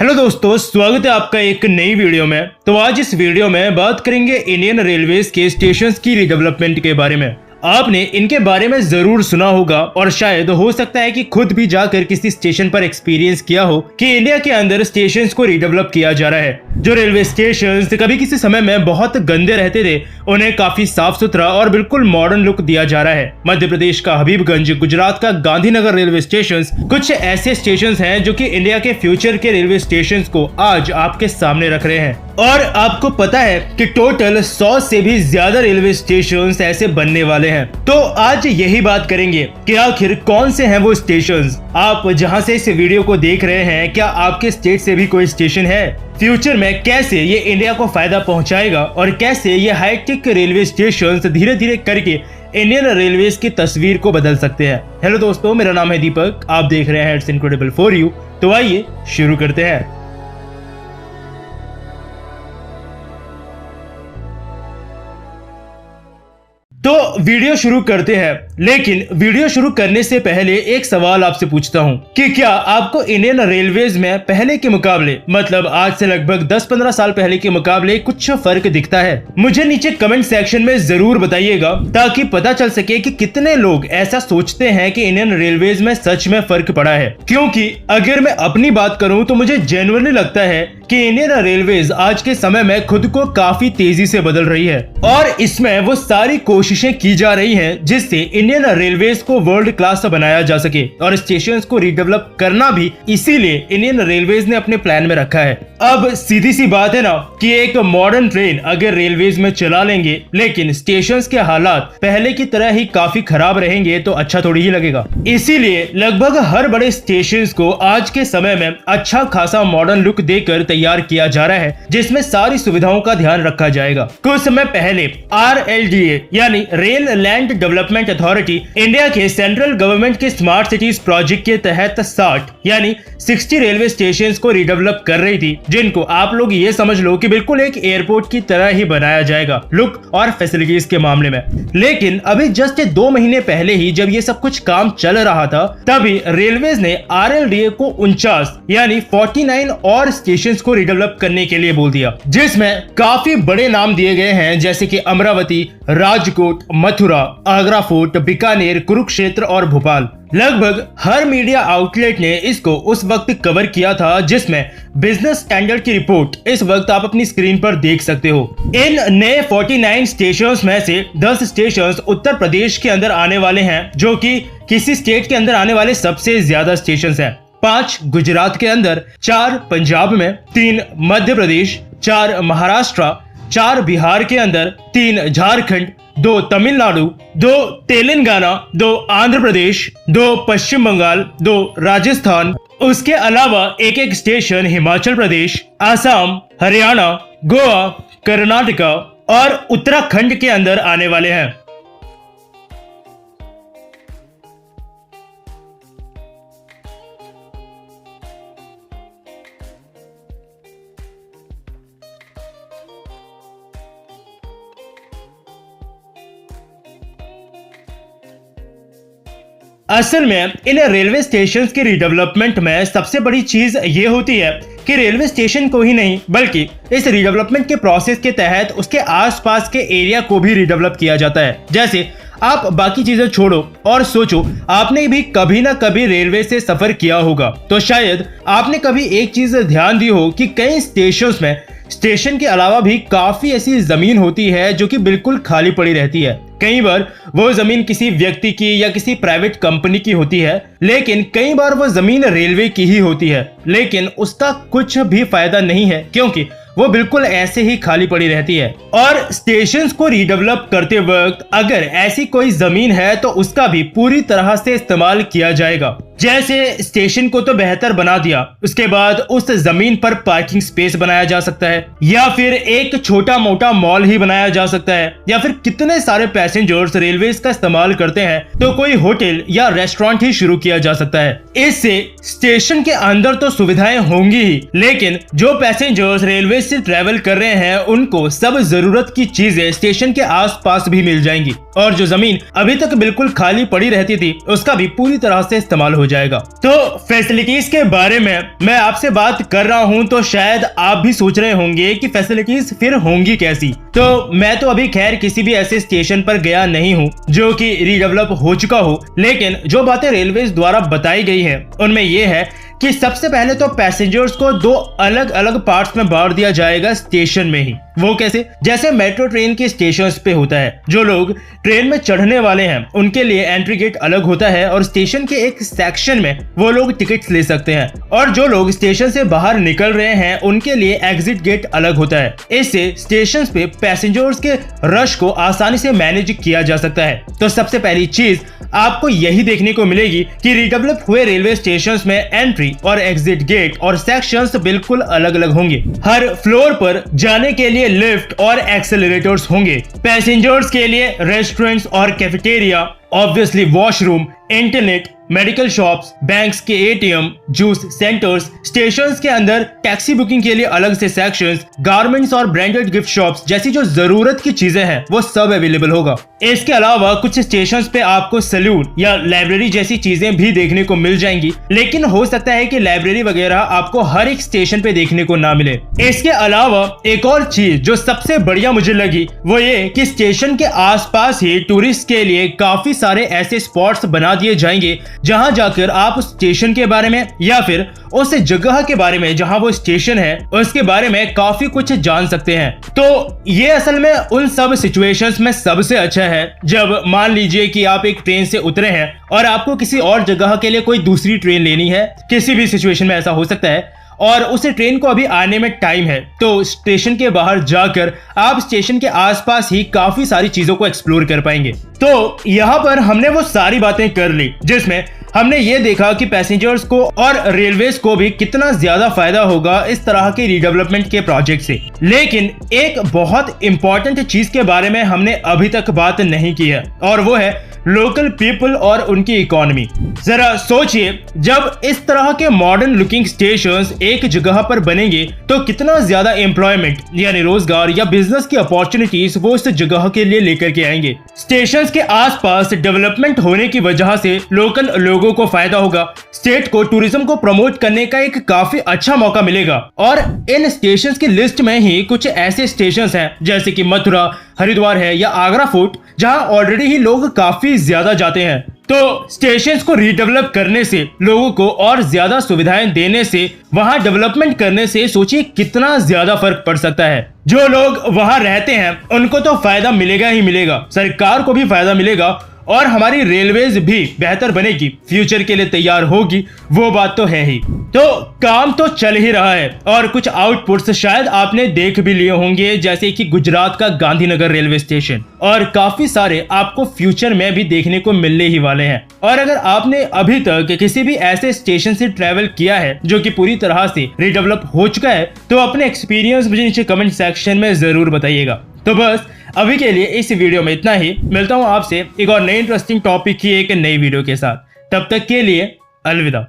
Hello दोस्तों, स्वागत है आपका एक नई वीडियो में। तो आज इस वीडियो में बात करेंगे इंडियन रेलवेज के स्टेशंस की रिडेवलपमेंट के बारे में। आपने इनके बारे में जरूर सुना होगा और शायद हो सकता है कि खुद भी जाकर किसी स्टेशन पर एक्सपीरियंस किया हो कि इंडिया के अंदर स्टेशंस को रिडेवलप किया जा रहा है। जो रेलवे स्टेशंस कभी किसी समय में बहुत गंदे रहते थे, उन्हें काफी साफ सुथरा और बिल्कुल मॉडर्न लुक दिया जा रहा है। मध्य प्रदेश का हबीबगंज, गुजरात का गांधीनगर रेलवे स्टेशन कुछ ऐसे स्टेशन हैं जो कि इंडिया के फ्यूचर के रेलवे स्टेशन को आज आपके सामने रख रहे हैं। और आपको पता है कि टोटल 100 से भी ज्यादा रेलवे स्टेशन ऐसे बनने वाले हैं। तो आज यही बात करेंगे कि आखिर कौन से हैं वो स्टेशन। आप जहां से इस वीडियो को देख रहे हैं, क्या आपके स्टेट से भी कोई स्टेशन है? फ्यूचर में कैसे ये इंडिया को फायदा पहुंचाएगा और कैसे ये हाईटेक रेलवे स्टेशन धीरे धीरे करके इंडियन रेलवेज की तस्वीर को बदल सकते हैं। हेलो दोस्तों, मेरा नाम है दीपक, आप देख रहे हैं इट्स इनक्रेडिबल फॉर यू। तो आइए शुरू करते हैं। तो वीडियो शुरू करते हैं, लेकिन वीडियो शुरू करने से पहले एक सवाल आपसे पूछता हूं कि क्या आपको इंडियन रेलवेज में पहले के मुकाबले, मतलब आज से लगभग 10-15 साल पहले के मुकाबले कुछ फर्क दिखता है? मुझे नीचे कमेंट सेक्शन में जरूर बताइएगा ताकि पता चल सके कि कितने लोग ऐसा सोचते हैं कि इंडियन रेलवेज में सच में फर्क पड़ा है। क्योंकि अगर मैं अपनी बात करूं तो मुझे जेन्युइनली लगता है कि इंडियन रेलवेज आज के समय में खुद को काफी तेजी से बदल रही है और इसमें वो सारी कोशिशें की जा रही हैं जिससे इंडियन रेलवेज को वर्ल्ड क्लास बनाया जा सके। और स्टेशंस को रिडेवलप करना भी इसीलिए इंडियन रेलवेज ने अपने प्लान में रखा है। अब सीधी सी बात है ना कि एक मॉडर्न ट्रेन अगर रेलवेज में चला लेंगे लेकिन स्टेशंस के हालात पहले की तरह ही काफी खराब रहेंगे तो अच्छा थोड़ी ही लगेगा। इसीलिए लगभग हर बड़े स्टेशंस को आज के समय में अच्छा खासा मॉडर्न लुक देकर तैयार किया जा रहा है, जिसमें सारी सुविधाओं का ध्यान रखा जाएगा। कुछ समय पहले RLDA यानी rail land development authority India के सेंट्रल गवर्नमेंट के स्मार्ट सिटीज प्रोजेक्ट के तहत 60 रेलवे स्टेशंस को रिडेवलप कर रही थी, जिनको आप लोग ये समझ लो कि बिल्कुल एक एयरपोर्ट की तरह ही बनाया जाएगा लुक और फैसिलिटीज के मामले में। लेकिन अभी जस्ट 2 महीने पहले ही जब ये सब कुछ काम चल रहा था, तभी रेलवेज ने RLDA को 49 यानी 49 और स्टेशंस को रिडेवलप करने के लिए बोल दिया, जिसमें काफी बड़े नाम दिए गए हैं जैसे कि अमरावती, राजकोट, मथुरा, आगरा फोर्ट, बीकानेर, कुरुक्षेत्र और भोपाल। लगभग हर मीडिया आउटलेट ने इसको उस वक्त कवर किया था जिसमें बिजनेस स्टैंडर्ड की रिपोर्ट इस वक्त आप अपनी स्क्रीन पर देख सकते हो। इन नए 49 स्टेशंस में से 10 स्टेशंस उत्तर प्रदेश के अंदर आने वाले हैं, जो कि किसी स्टेट के अंदर आने वाले सबसे ज्यादा स्टेशंस हैं। 5 गुजरात के अंदर, 4 पंजाब में, 3 मध्य प्रदेश, 4 महाराष्ट्र, 4 बिहार के अंदर, 3 झारखंड, 2 तमिलनाडु, 2 तेलंगाना, 2 आंध्र प्रदेश, 2 पश्चिम बंगाल, 2 राजस्थान। उसके अलावा एक स्टेशन हिमाचल प्रदेश, आसाम, हरियाणा, गोवा, कर्नाटका और उत्तराखंड के अंदर आने वाले हैं। असल में इन रेलवे स्टेशन के रिडेवलपमेंट में सबसे बड़ी चीज ये होती है कि रेलवे स्टेशन को ही नहीं बल्कि इस रिडेवलपमेंट के प्रोसेस के तहत उसके आसपास के एरिया को भी रिडेवलप किया जाता है। जैसे आप बाकी चीजें छोड़ो और सोचो, आपने भी कभी ना कभी रेलवे से सफर किया होगा, तो शायद आपने कभी एक चीज ध्यान दी हो कि कई स्टेशन में स्टेशन के अलावा भी काफी ऐसी जमीन होती है जो कि बिल्कुल खाली पड़ी रहती है। कई बार वो जमीन किसी व्यक्ति की या किसी प्राइवेट कंपनी की होती है, लेकिन कई बार वो जमीन रेलवे की ही होती है, लेकिन उसका कुछ भी फायदा नहीं है क्योंकि वो बिल्कुल ऐसे ही खाली पड़ी रहती है। और स्टेशंस को रिडेवलप करते वक्त अगर ऐसी कोई जमीन है तो उसका भी पूरी तरह से इस्तेमाल किया जाएगा। जैसे स्टेशन को तो बेहतर बना दिया, उसके बाद उस जमीन पर पार्किंग स्पेस बनाया जा सकता है, या फिर एक छोटा मोटा मॉल ही बनाया जा सकता है, या फिर कितने सारे पैसेंजर्स रेलवेज का इस्तेमाल करते हैं तो कोई होटल या रेस्टोरेंट ही शुरू किया जा सकता है। इससे स्टेशन के अंदर तो सुविधाएं होंगी ही, लेकिन जो पैसेंजर्स रेलवे से ट्रेवल कर रहे हैं उनको सब जरूरत की चीजें स्टेशन के आसपास भी मिल जाएंगी और जो जमीन अभी तक बिल्कुल खाली पड़ी रहती थी उसका भी पूरी तरह से इस्तेमाल हो जाएगा। तो फैसिलिटीज के बारे में मैं आपसे बात कर रहा हूं तो शायद आप भी सोच रहे होंगे कि फैसिलिटीज फिर होंगी कैसी। तो मैं तो अभी खैर किसी भी ऐसे स्टेशन पर गया नहीं हूं जो कि रीडेवलप हो चुका हो, लेकिन जो बातें रेलवेज द्वारा बताई गई है उनमें यह है कि सबसे पहले तो पैसेंजर्स को दो अलग अलग पार्ट्स में बांट दिया जाएगा स्टेशन में ही। वो कैसे? जैसे मेट्रो ट्रेन के स्टेशंस पे होता है, जो लोग ट्रेन में चढ़ने वाले हैं उनके लिए एंट्री गेट अलग होता है और स्टेशन के एक सेक्शन में वो लोग टिकट्स ले सकते हैं, और जो लोग स्टेशन से बाहर निकल रहे हैं उनके लिए एग्जिट गेट अलग होता है। इससे स्टेशन पे पैसेंजर्स के रश को आसानी से मैनेज किया जा सकता है। तो सबसे पहली चीज आपको यही देखने को मिलेगी कि रिडेवलप हुए रेलवे स्टेशंस में एंट्री और एग्जिट गेट और सेक्शंस बिल्कुल अलग अलग होंगे। हर फ्लोर पर जाने के लिए लिफ्ट और एक्सेलरेटर्स होंगे। पैसेंजर्स के लिए रेस्टोरेंट्स और cafeteria, obviously washroom, internet, medical shops, banks के एटीएम, जूस सेंटर्स, स्टेशंस के अंदर टैक्सी बुकिंग के लिए अलग से सेक्शंस, गारमेंट्स और ब्रांडेड गिफ्ट शॉप्स जैसी जो जरूरत की चीजें हैं वो सब अवेलेबल होगा। इसके अलावा कुछ स्टेशंस पे आपको सैलून या लाइब्रेरी जैसी चीजें भी देखने को मिल जाएंगी, लेकिन हो सकता है कि लाइब्रेरी वगैरह आपको हर एक स्टेशन पे देखने को ना मिले। इसके अलावा एक और चीज जो सबसे बढ़िया मुझे लगी वो ये कि स्टेशन के आसपास ही टूरिस्ट के लिए काफी सारे ऐसे स्पॉट्स बना दिए जाएंगे जहां जाकर आप उस स्टेशन के बारे में या फिर उस जगह के बारे में जहां वो स्टेशन है उसके बारे में काफी कुछ जान सकते हैं। तो ये असल में उन सब सिचुएशंस में सबसे अच्छा है जब मान लीजिए कि आप एक ट्रेन से उतरे हैं और आपको किसी और जगह के लिए कोई दूसरी ट्रेन लेनी है। किसी भी सिचुएशन में ऐसा हो सकता है और उस ट्रेन को अभी आने में टाइम है, तो स्टेशन के बाहर जाकर आप स्टेशन के आसपास ही काफी सारी चीजों को एक्सप्लोर कर पाएंगे। तो यहाँ पर हमने वो सारी बातें कर ली जिसमें हमने ये देखा कि पैसेंजर्स को और रेलवेज को भी कितना ज्यादा फायदा होगा इस तरह के रीडेवलपमेंट के प्रोजेक्ट से। लेकिन एक बहुत इंपॉर्टेंट चीज के बारे में हमने अभी तक बात नहीं की है और वो है लोकल पीपल और उनकी इकोनॉमी। जरा सोचिए, जब इस तरह के मॉडर्न लुकिंग स्टेशंस एक जगह पर बनेंगे तो कितना ज्यादा एम्प्लॉयमेंट यानी रोजगार या बिजनेस की अपॉर्चुनिटीज वो इस जगह के लिए लेकर के आएंगे। स्टेशंस के आसपास डेवलपमेंट होने की वजह से लोकल लोगों को फायदा होगा। स्टेट को टूरिज्म को प्रमोट करने का एक काफी अच्छा मौका मिलेगा। और इन स्टेशंस की लिस्ट में ही कुछ ऐसे स्टेशंस हैं जैसे कि मथुरा, हरिद्वार है या आगरा फोर्ट, जहां ऑलरेडी ही लोग काफी ज्यादा जाते हैं। तो स्टेशंस को रीडेवलप करने से, लोगों को और ज्यादा सुविधाएं देने से, वहां डेवलपमेंट करने से सोचिए कितना ज्यादा फर्क पड़ सकता है। जो लोग वहां रहते हैं उनको तो फायदा मिलेगा ही मिलेगा, सरकार को भी फायदा मिलेगा और हमारी रेलवेज भी बेहतर बनेगी, फ्यूचर के लिए तैयार होगी, वो बात तो है ही। तो काम तो चल ही रहा है और कुछ आउटपुट्स शायद आपने देख भी लिए होंगे, जैसे कि गुजरात का गांधीनगर रेलवे स्टेशन, और काफी सारे आपको फ्यूचर में भी देखने को मिलने ही वाले हैं। और अगर आपने अभी तक किसी भी ऐसे स्टेशन से ट्रेवल किया है जो कि पूरी तरह से रीडेवलप हो चुका है तो अपने एक्सपीरियंस मुझे नीचे कमेंट सेक्शन में जरूर बताइएगा। तो बस अभी के लिए इस वीडियो में इतना ही। मिलता हूं आपसे एक और नई इंटरेस्टिंग टॉपिक की एक नई वीडियो के साथ। तब तक के लिए अलविदा।